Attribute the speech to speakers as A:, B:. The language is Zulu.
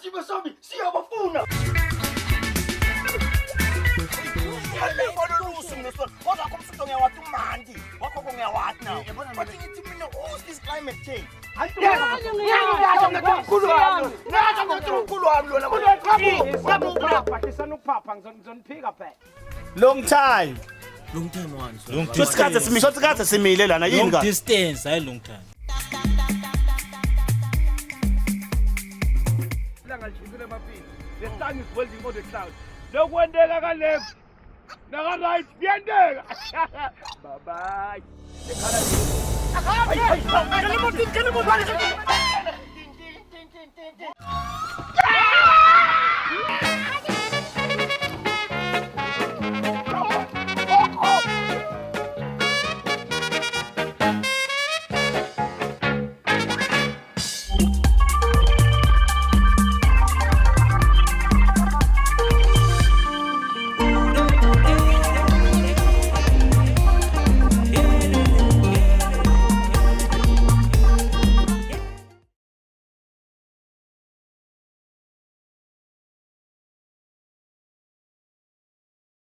A: Sibe sobi siyabafuna. Yalefolusi ngesona. Kodwa komsuto ngiyawathi umandi. Wakho ngiyawathi na. Bathi ngithi mina who's this climate change?
B: Long time.
C: Long time one.
B: Sosikhathe simile lana yini ka?
C: Distance, hayi long time.
D: Langalishisile emapini. The sun is welding on the clouds. Lokwendeka ka left. Naka right, kuyendeka. Bye bye. Ay,